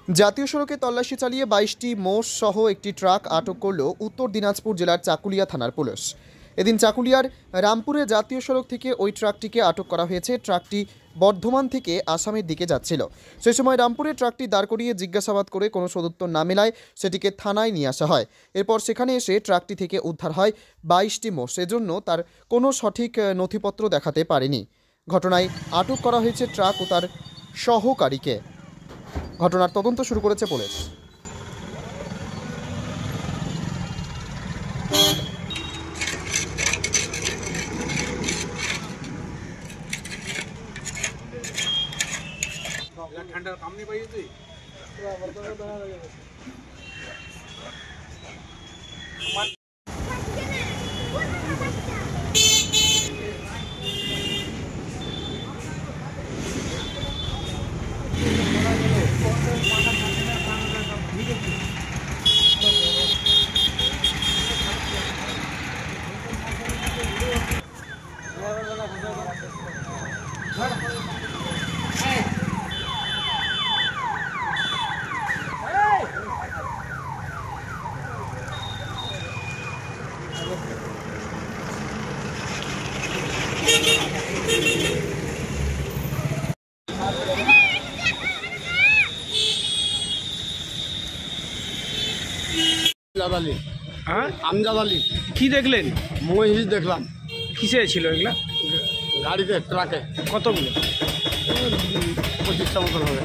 জাতীয় সড়কে তল্লাশি চালিয়ে 22টি মোষ সহ একটি ট্রাক আটক করল উত্তর দিনাজপুর জেলার চাকুলিয়া থানার পুলিশ। এদিন চাকুলিয়ার রামপুরে জাতীয় সড়ক থেকে ওই ট্রাকটিকে আটক করা হয়েছে। ট্রাকটি বর্ধমান থেকে আসামের দিকে যাচ্ছিল। সেই সময় রামপুরে ট্রাকটি দাঁড় করিয়ে জিজ্ঞাসাবাদ করে কোনো সদুত্তর না মেলায় সেটিকে থানায় নিয়ে আসা হয়। এরপর সেখানে এসে ট্রাকটি থেকে উদ্ধার হয় 22টি মোষ। এজন্য তার কোনো সঠিক নথিপত্র দেখাতে পারেনি। ঘটনায় আটক করা হয়েছে ট্রাক ও তার সহকারীকে। ঘটনার তদন্ত শুরু করেছে পুলিশ। ঠান্ডার কাম নেই পাইয়ে তুই আমজাদ আলী। কি দেখলেন? মহিষ দেখলাম। কিসে ছিল এগুলা? গাড়িতে, ট্রাকে। কতগুলো? 25টা মতন হবে।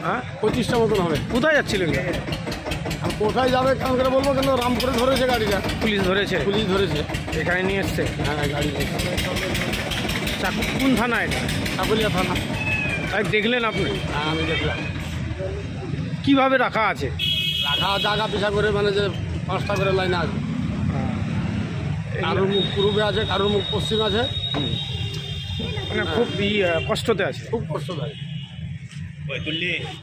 হ্যাঁ, 25টা মতন হবে। কোথায় যাচ্ছিল এগুলো? আর কোথায় যাবে কেমন করে বলবো, কিন্তু রামপুরে ধরেছে গাড়িটা। পুলিশ ধরেছে? পুলিশ ধরেছে, এখানে নিয়ে এসছে। হ্যাঁ গাড়ি। কোন থানা এটা? চাকুলিয়া থানা। তাই দেখলেন আপনি? হ্যাঁ আমি দেখলাম। কিভাবে রাখা আছে? রাখা জায়গা পিছা করে, মানে যে 5টা করে লাইন আছে। কারোর মুখ পূর্বে আছে, কারোর মুখ পশ্চিম আছে। মানে খুব কষ্টতে আছে। খুব কষ্টদায়ক।